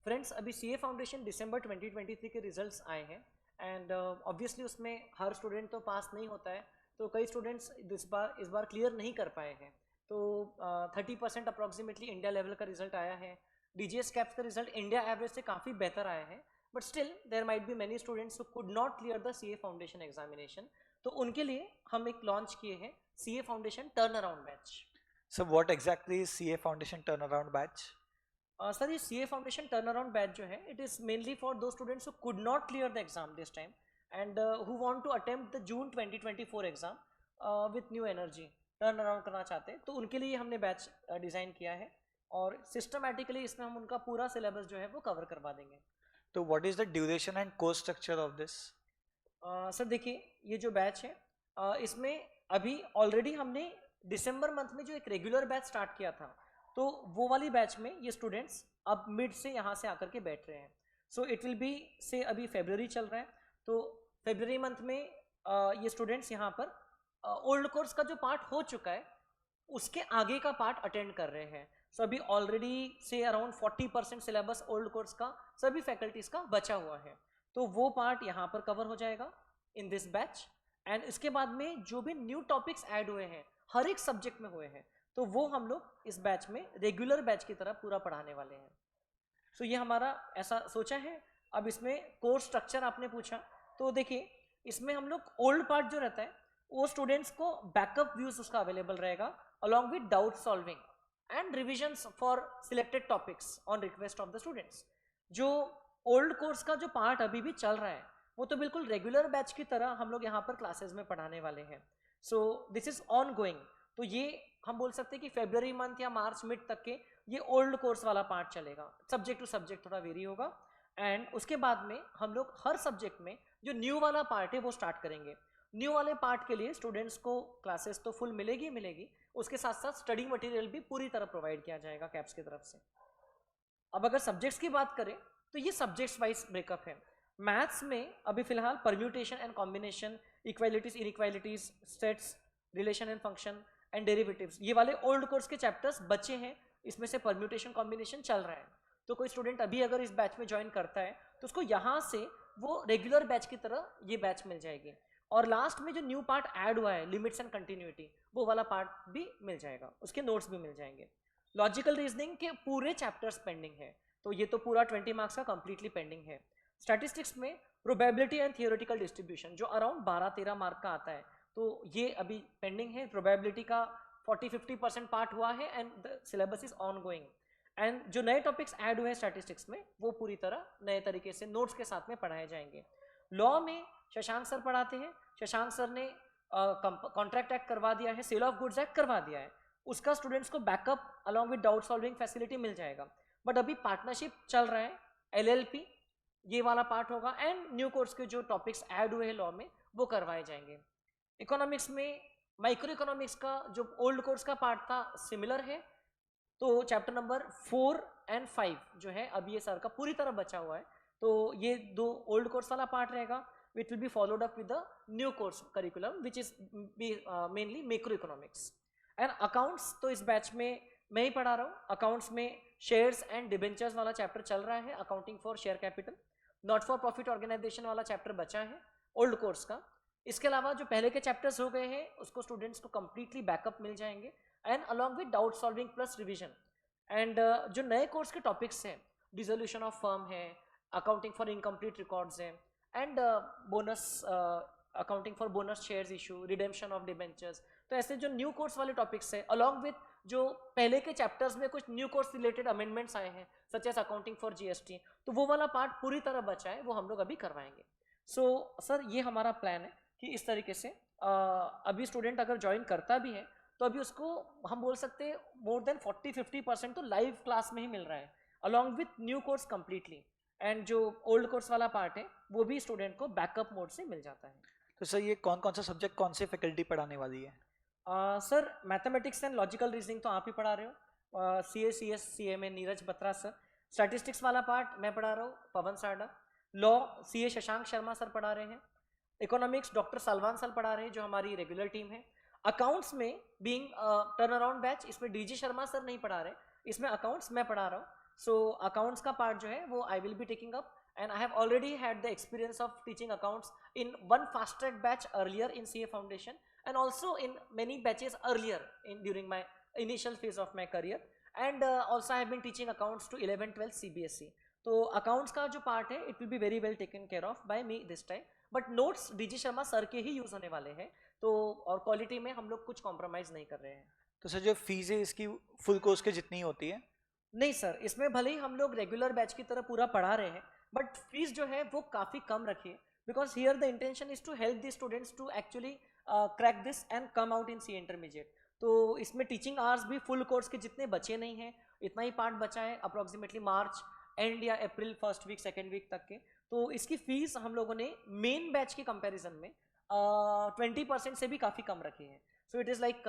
Friends अभी CA foundation दिसंबर 2023 के results आए हैं एंड ऑब्वियसली उसमें हर स्टूडेंट तो पास नहीं होता है, तो कई स्टूडेंट्स इस बार क्लियर नहीं कर पाए हैं। तो 30% अप्रॉक्सीमेटली इंडिया लेवल का रिजल्ट आया है। डीजीएस कैप्स का रिजल्ट इंडिया एवरेज से काफ़ी बेहतर आया है, but still there might be many students who could not clear the CA foundation examination. तो उनके लिए हम एक लॉन्च किए हैं CA foundation turnaround batch. So what exactly is CA Foundation Turnaround Batch? Sir ये C A foundation turnaround batch जो है, it is mainly for those students who could not clear the exam this time and who want to attempt the June 2024 exam with new energy, turn around करना चाहते हैं। तो उनके लिए हमने batch design किया है और सिस्टमैटिकली इसमें हम उनका पूरा सिलेबस जो है वो कवर करवा देंगे। So what is the duration and course structure of this? Sir देखिए, ये जो बैच है इसमें अभी ऑलरेडी हमने दिसंबर मंथ में जो एक रेगुलर बैच स्टार्ट किया था, तो वो वाली बैच में ये स्टूडेंट्स अब मिड से यहाँ से आकर के बैठ रहे हैं। सो इट विल बी से अभी फेब्रवरी चल रहा है, तो फेब्रवरी मंथ में ये स्टूडेंट्स यहाँ पर ओल्ड कोर्स का जो पार्ट हो चुका है उसके आगे का पार्ट अटेंड कर रहे हैं। सो अभी ऑलरेडी से अराउंड 40% सिलेबस ओल्ड कोर्स का सभी फैकल्टीज का बचा हुआ है, तो वो पार्ट यहाँ पर कवर हो जाएगा इन दिस बैच। एंड इसके बाद में जो भी न्यू टॉपिक्स ऐड हुए हैं, हर एक सब्जेक्ट में हुए हैं, तो वो हम लोग इस बैच में रेगुलर बैच की तरह पूरा पढ़ाने वाले हैं। सो ये हमारा ऐसा सोचा है। अब इसमें कोर्स स्ट्रक्चर आपने पूछा, तो देखिए इसमें हम लोग ओल्ड पार्ट जो रहता है वो स्टूडेंट्स को बैकअप व्यूज उसका अवेलेबल रहेगा along with doubt solving and revisions for selected topics on request of the students. जो ओल्ड कोर्स का जो पार्ट अभी भी चल रहा है वो तो बिल्कुल रेगुलर बैच की तरह हम लोग यहाँ पर क्लासेस में पढ़ाने वाले हैं। So this is on going. तो ये हम बोल सकते हैं कि फेब्रवरी मंथ या मार्च मिड तक के ये ओल्ड कोर्स वाला पार्ट चलेगा, सब्जेक्ट टू सब्जेक्ट थोड़ा वेरी होगा। एंड उसके बाद में हम लोग हर सब्जेक्ट में जो न्यू वाला पार्ट है वो स्टार्ट करेंगे। न्यू वाले पार्ट के लिए स्टूडेंट्स को क्लासेस तो फुल मिलेगी, उसके साथ साथ स्टडी मटेरियल भी पूरी तरह प्रोवाइड किया जाएगा कैप्स की तरफ से। अब अगर सब्जेक्ट्स की बात करें तो ये सब्जेक्ट्स वाइज ब्रेकअप है। मैथ्स में अभी फिलहाल permutation and combination, equalities inequalities, sets, relation and function and derivatives, ये वाले ओल्ड कोर्स के चैप्टर्स बचे हैं। इसमें से परम्यूटेशन कॉम्बिनेशन चल रहा है, तो कोई स्टूडेंट अभी अगर इस बैच में ज्वाइन करता है तो उसको यहाँ से वो रेगुलर बैच की तरह ये बैच मिल जाएगी। और लास्ट में जो न्यू पार्ट ऐड हुआ है लिमिट्स एंड कंटिन्यूटी, वो वाला पार्ट भी मिल जाएगा, उसके नोट्स भी मिल जाएंगे। लॉजिकल रीजनिंग के पूरे चैप्टर्स पेंडिंग है, तो ये तो पूरा 20 मार्क्स का कंप्लीटली पेंडिंग है। स्टैटिस्टिक्स में प्रोबेबिलिटी एंड थियोरेटिकल डिस्ट्रीब्यूशन जो अराउंड 12-13 मार्क का आता है, तो ये अभी पेंडिंग है। प्रोबेबिलिटी का 40-50% पार्ट हुआ है and the syllabus is on going. And जो नए टॉपिक्स ऐड हुए हैं स्टैटिस्टिक्स में वो पूरी तरह नए तरीके से नोट्स के साथ में पढ़ाए जाएंगे। लॉ में शशांक सर पढ़ाते हैं। शशांक सर ने कॉन्ट्रैक्ट एक्ट करवा दिया है, सेल ऑफ गुड्स एक्ट करवा दिया है, उसका स्टूडेंट्स को backup along with doubt solving facility मिल जाएगा। बट अभी पार्टनरशिप चल रहा है, एलएलपी ये वाला पार्ट होगा एंड न्यू कोर्स के जो टॉपिक्स ऐड हुए हैं लॉ में वो करवाए जाएंगे। इकोनॉमिक्स में माइक्रो इकोनॉमिक्स का जो ओल्ड कोर्स का पार्ट था सिमिलर है, तो चैप्टर नंबर 4 एंड 5 जो है अभी ये सर का पूरी तरह बचा हुआ है, तो ये दो ओल्ड कोर्स वाला पार्ट रहेगा, which will be followed up with the new course curriculum which is mainly macroeconomics and accounts। तो इस बैच में मैं ही पढ़ा रहा हूँ। अकाउंट्स में शेयर्स एंड डिबेंचर्स वाला चैप्टर चल रहा है, accounting for share capital. Not for profit organisation वाला चैप्टर बचा है ओल्ड कोर्स का। इसके अलावा जो पहले के चैप्टर्स हो गए हैं उसको स्टूडेंट्स को कंप्लीटली बैकअप मिल जाएंगे and along with doubt solving plus revision. And जो नए कोर्स के टॉपिक्स हैं, डिसोल्यूशन ऑफ फर्म है, अकाउंटिंग फॉर इनकम्प्लीट रिकॉर्ड्स हैं and bonus, accounting for bonus shares issue, redemption of debentures, तो ऐसे जो न्यू कोर्स वाले टॉपिक्स है अलॉन्ग विथ जो पहले के चैप्टर्स में कुछ न्यू कोर्स रिलेटेड अमेंडमेंट्स आए हैं such as accounting for GST, तो वो वाला पार्ट पूरी तरह बचा है, वो हम लोग अभी करवाएंगे। सो सर ये हमारा प्लान है कि इस तरीके से अभी स्टूडेंट अगर ज्वाइन करता भी है तो अभी उसको हम बोल सकते हैं मोर देन 40-50% तो लाइव क्लास में ही मिल रहा है along with new course completely. And जो ओल्ड कोर्स वाला पार्ट है वो भी स्टूडेंट को बैकअप मोड से मिल जाता है। तो सर ये कौन कौन सा सब्जेक्ट कौन से फैकल्टी पढ़ाने वाली है? Sir mathematics and logical reasoning तो आप ही पढ़ा रहे हो, CA में नीरज बत्रा सर। स्टैटिस्टिक्स वाला पार्ट मैं पढ़ा रहा हूँ, पवन साडा। Law CA Shashank Sharma sir पढ़ा रहे हैं। इकोनॉमिक्स डॉक्टर सलमान सर पढ़ा रहे हैं जो हमारी रेगुलर टीम है। अकाउंट्स में बीइंग टर्न अराउंड बैच, इसमें DG शर्मा सर नहीं पढ़ा रहे, इसमें अकाउंट्स मैं पढ़ा रहा हूँ सो अकाउंट्स का पार्ट जो है वो I will be taking up, and I have already had the experience of teaching accounts in one fast track batch earlier in CA Foundation, and also in many batches earlier during my initial phase of my career, and also I have been teaching accounts to 11 12 CBSE. तो accounts का जो part है it will be very well taken care of by me this time, but notes DG Sharma sir के ही use होने वाले हैं, तो और क्वालिटी में हम लोग कुछ कॉम्प्रोमाइज नहीं कर रहे हैं। तो सर जो फीस है इसकी फुल कोर्स के जितनी होती है? नहीं सर, इसमें भले ही हम लोग रेगुलर बैच की तरह पूरा पढ़ा रहे हैं, बट फीस जो है वो काफ़ी कम रखिए, because here the intention is to help the students to actually crack this and come out in C intermediate. तो इसमें टीचिंग आवर्स भी फुल कोर्स के जितने बचे नहीं हैं, इतना ही पार्ट बचा है अप्रॉक्सीमेटली मार्च एंड या April first week second week तक के। तो इसकी फीस हम लोगों ने मेन बैच के कंपैरिजन में 20% से भी काफ़ी कम रखी है। सो इट इज़ लाइक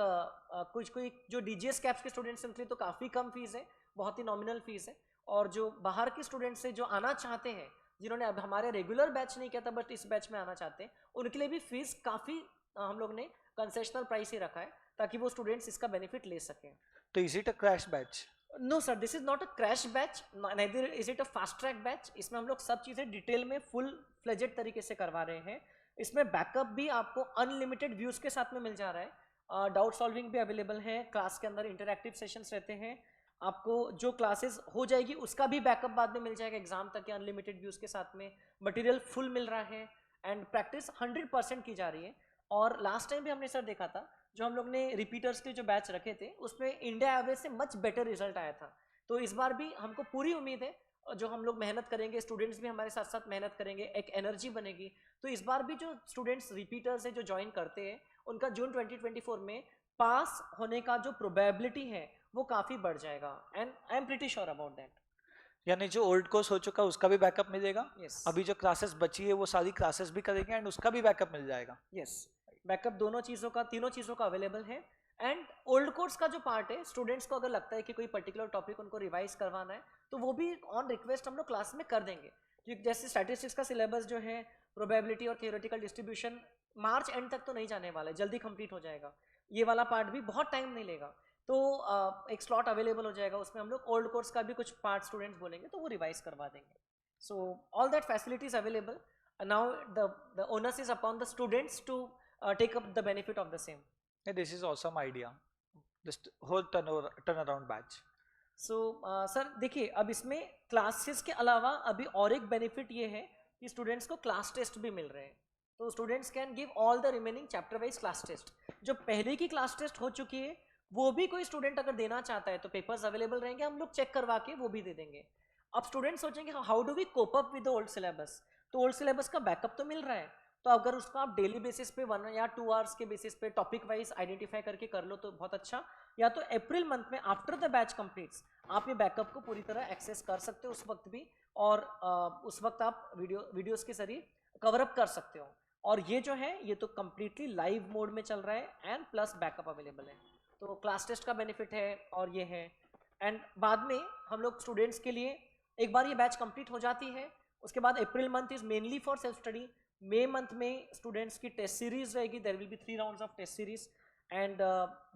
कुछ कोई जो डीजीएस कैप्स के स्टूडेंट्स हैं उनके लिए तो काफ़ी कम फीस है, बहुत ही नॉमिनल फीस है, और जो बाहर के स्टूडेंट्स से जो आना चाहते हैं, जिन्होंने अब हमारे रेगुलर बैच नहीं किया था बट इस बैच में आना चाहते हैं, उनके लिए भी फीस काफ़ी हम लोग ने कंसेशनल प्राइस ही रखा है ताकि वो स्टूडेंट्स इसका बेनिफिट ले सकें। तो is it a crash batch? No sir, this is not a crash batch, neither is it a fast track batch. इसमें हम लोग सब चीज़ें डिटेल में फुल फ्लेजेड तरीके से करवा रहे हैं। इसमें बैकअप भी आपको अनलिमिटेड व्यूज़ के साथ में मिल जा रहा है, डाउट सॉल्विंग भी अवेलेबल है, क्लास के अंदर इंटरैक्टिव सेशंस रहते हैं, आपको जो क्लासेस हो जाएगी उसका भी बैकअप बाद में मिल जाएगा एग्जाम तक के अनलिमिटेड व्यूज़ के साथ में, मटेरियल फुल मिल रहा है, एंड प्रैक्टिस 100% की जा रही है। और लास्ट टाइम भी हमने सर देखा था, जो हम लोग ने रिपीटर्स के जो बैच रखे थे उसमें इंडिया एवरेज से मच बेटर रिजल्ट आया था। तो इस बार भी हमको पूरी उम्मीद है, जो हम लोग मेहनत करेंगे, स्टूडेंट्स भी हमारे साथ साथ मेहनत करेंगे, एक एनर्जी बनेगी, तो इस बार भी जो स्टूडेंट्स रिपीटर्स है जो ज्वाइन करते हैं उनका जून 2024 में पास होने का जो प्रोबेबिलिटी है वो काफ़ी बढ़ जाएगा, and I am pretty sure about that. यानी जो ओल्ड कोर्स हो चुका है उसका भी बैकअप मिलेगा? Yes. अभी जो क्लासेस बची है वो सारी क्लासेस भी करेंगे एंड उसका भी बैकअप मिल जाएगा? यस, बैकअप दोनों चीज़ों का, तीनों चीज़ों का अवेलेबल है। एंड ओल्ड कोर्स का जो पार्ट है, स्टूडेंट्स को अगर लगता है कि कोई पर्टिकुलर टॉपिक उनको रिवाइज करवाना है तो वो भी ऑन रिक्वेस्ट हम लोग क्लास में कर देंगे, क्योंकि जैसे स्टैटिस्टिक्स का सिलेबस जो है, प्रोबेबिलिटी और थियोरेटिकल डिस्ट्रीब्यूशन मार्च एंड तक तो नहीं जाने वाला है, जल्दी कंप्लीट हो जाएगा, ये वाला पार्ट भी बहुत टाइम नहीं लेगा, तो एक स्लॉट अवेलेबल हो जाएगा, उसमें हम लोग ओल्ड कोर्स का भी कुछ पार्ट स्टूडेंट्स बोलेंगे तो वो रिवाइज करवा देंगे। So all that facilities available, now the onus is upon the students to take up the benefit of the same. Yeah, this is awesome idea, this whole turnaround batch. So sir देखिए, अब इसमें classes के अलावा अभी और एक benefit ये है कि स्टूडेंट्स को क्लास टेस्ट भी मिल रहे हैं, तो students can give all the remaining chapter wise class test. जो पहले की क्लास टेस्ट हो चुकी है वो भी कोई स्टूडेंट अगर देना चाहता है तो पेपर्स अवेलेबल रहेंगे, हम लोग चेक करवा के वो भी दे देंगे। अब स्टूडेंट सोचेंगे how do we cope up with the old syllabus, तो ओल्ड सिलेबस का बैकअप तो मिल रहा है, तो अगर उसको आप डेली बेसिस पे 1 या 2 आवर्स के बेसिस पे टॉपिक वाइज आइडेंटिफाई करके कर लो तो बहुत अच्छा, या तो अप्रैल मंथ में आफ्टर द बैच कंप्लीट्स आप ये बैकअप को पूरी तरह एक्सेस कर सकते हो उस वक्त भी, और उस वक्त आप वीडियोस के जरिए कवर अप कर सकते हो। और ये जो है ये तो कम्प्लीटली लाइव मोड में चल रहा है एंड प्लस बैकअप अवेलेबल है, तो क्लास टेस्ट का बेनिफिट है और ये है। एंड बाद में हम लोग स्टूडेंट्स के लिए एक बार ये बैच कंप्लीट हो जाती है, उसके बाद April month is mainly for self study, May month में स्टूडेंट्स की टेस्ट सीरीज रहेगी, there will be 3 rounds of test series, and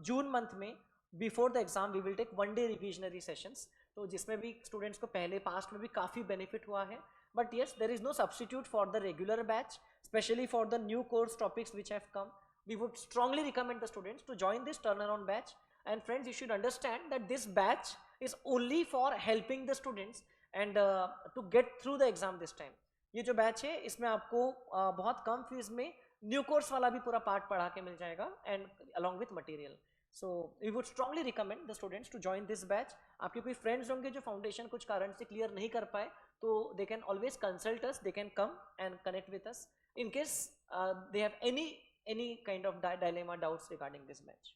June month में before the exam we will take 1 day revisionary sessions, तो जिसमें भी students को पहले past में भी काफ़ी बेनिफिट हुआ है। But yes, there is no substitute for the regular batch, specially for the new course topics which have come. We would strongly recommend the students to join this turnaround batch, and friends, you should understand that this batch is only for helping the students and to get through the exam this time. ये जो batch है इसमें आपको बहुत कम fees में new course वाला भी पूरा पार्ट पढ़ा के मिल जाएगा and along with material. So we would strongly recommend the students to join this batch. आपके कोई फ्रेंड्स होंगे जो फाउंडेशन कुछ कारण से क्लियर नहीं कर पाए तो they can always consult us, they can come and connect with us in case they have any kind of dilemma, doubts regarding this batch.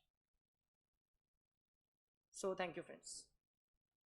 So thank you friends.